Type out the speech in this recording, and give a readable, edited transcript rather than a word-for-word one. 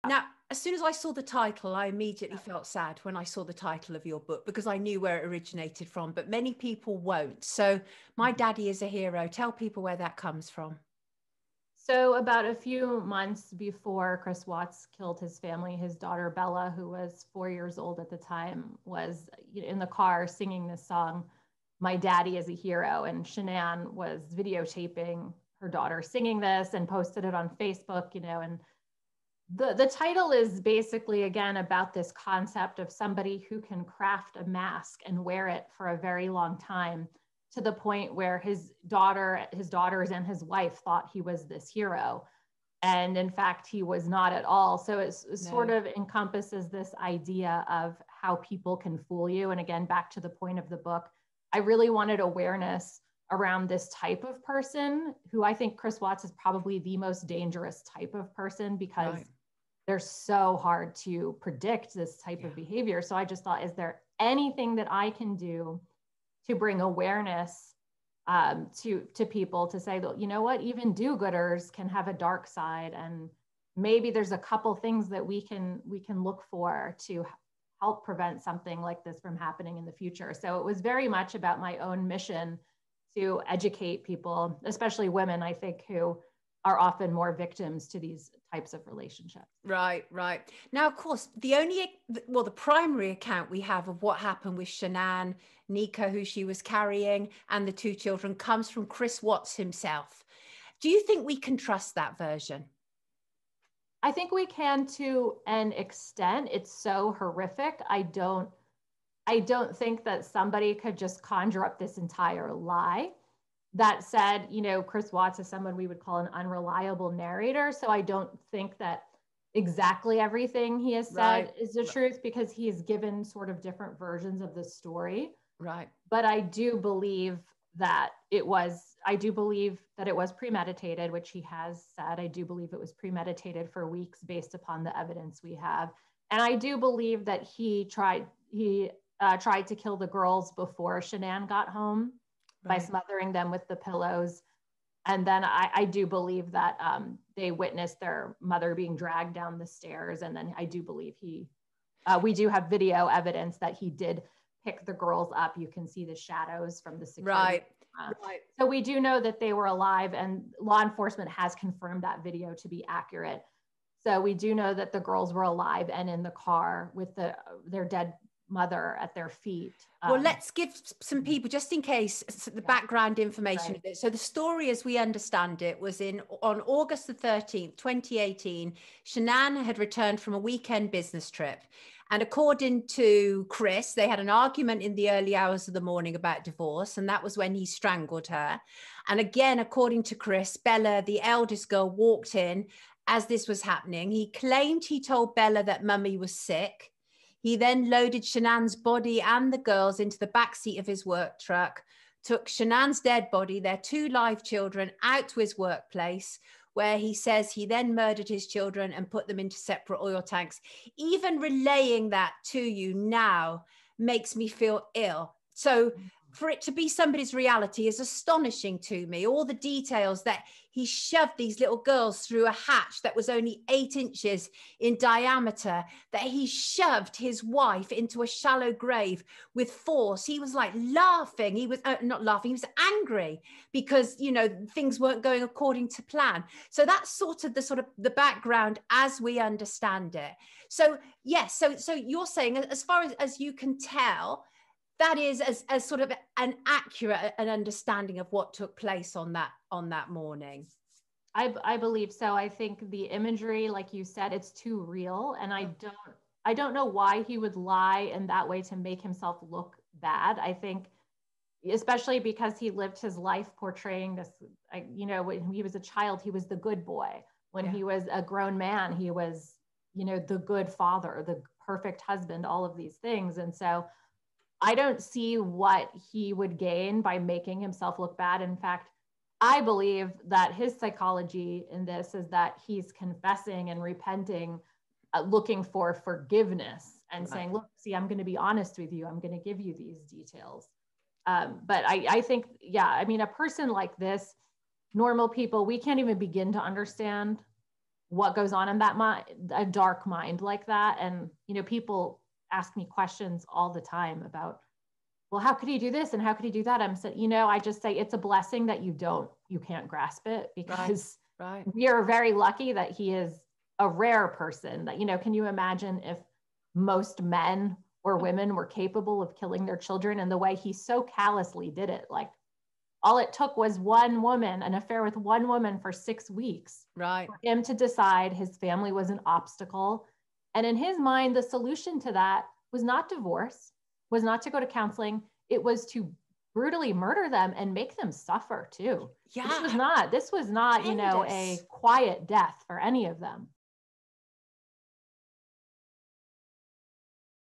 Now, as soon as I saw the title, I immediately felt sad when I saw the title of your book, because I knew where it originated from, but many people won't. So My Daddy is a Hero. Tell people where that comes from. So about a few months before Chris Watts killed his family, his daughter Bella, who was 4 years old at the time, was in the car singing this song, My Daddy is a Hero. And Shanann was videotaping her daughter singing this and posted it on Facebook, and the title is basically, again, about this concept of somebody who can craft a mask and wear it for a very long time, to the point where his daughters and his wife thought he was this hero. And in fact, he was not at all. So it sort of encompasses this idea of how people can fool you. And again, back to the point of the book, I really wanted awareness around this type of person, who I think Chris Watts is probably the most dangerous type of person, because they're so hard to predict this type of behavior. So I just thought, is there anything that I can do to bring awareness to people, to say that, you know what, even do-gooders can have a dark side, and maybe there's a couple things that we can look for to help prevent something like this from happening in the future. So it was very much about my own mission to educate people, especially women, I think, who are often more victims to these types of relationships. Right. Now, of course, the primary account we have of what happened with Shanann, Nika, who she was carrying, and the two children, comes from Chris Watts himself. Do you think we can trust that version? I think we can, to an extent. It's so horrific. I don't think that somebody could just conjure up this entire lie. That said, Chris Watts is someone we would call an unreliable narrator. So I don't think that exactly everything he has said is the truth, because he has given sort of different versions of the story. Right. But I do believe that it was premeditated, which he has said. I do believe it was premeditated for weeks based upon the evidence we have. And I do believe that he tried to kill the girls before Shanann got home, by smothering them with the pillows. And then I do believe that they witnessed their mother being dragged down the stairs. And then I do believe we do have video evidence that he did pick the girls up. You can see the shadows from the security. Right. So we do know that they were alive, and law enforcement has confirmed that video to be accurate. So we do know that the girls were alive and in the car with their dead mother at their feet. Well, let's give some people, just in case, the background information of it. So the story, as we understand it, was on August the 13th, 2018, Shanann had returned from a weekend business trip. And according to Chris, they had an argument in the early hours of the morning about divorce, and that was when he strangled her. And again, according to Chris, Bella, the eldest girl, walked in as this was happening. He claimed he told Bella that Mummy was sick. He then loaded Shanann's body and the girls into the backseat of his work truck, took Shanann's dead body, their two live children, out to his workplace, where he says he then murdered his children and put them into separate oil tanks. Even relaying that to you now makes me feel ill. So for it to be somebody's reality is astonishing to me. All the details that he shoved these little girls through a hatch that was only 8 inches in diameter, that he shoved his wife into a shallow grave with force. He was like laughing. He was not laughing. He was angry because, things weren't going according to plan. So that's sort of the background as we understand it. So yes. So you're saying, as far as you can tell, that is as sort of an accurate an understanding of what took place on that morning. I believe so. I think the imagery, like you said, it's too real. And I don't know why he would lie in that way to make himself look bad. I think, especially because he lived his life portraying this, when he was a child, he was the good boy. When he was a grown man, he was, the good father, the perfect husband, all of these things. And so I don't see what he would gain by making himself look bad. In fact, I believe that his psychology in this is that he's confessing and repenting, looking for forgiveness and saying, look, see, I'm going to be honest with you. I'm going to give you these details. But I think, a person like this, normal people, we can't even begin to understand what goes on in that mind, a dark mind like that. And, people ask me questions all the time about, well, how could he do this? And how could he do that? I'm saying, I just say it's a blessing that you can't grasp it, because right. we are very lucky that he is a rare person that, can you imagine if most men or women were capable of killing their children in the way he so callously did it? Like, all it took was one woman, an affair with one woman for 6 weeks, right, for him to decide his family was an obstacle. And in his mind, the solution to that was not divorce, was not to go to counseling. It was to brutally murder them and make them suffer too. Yeah. This was not, a quiet death for any of them.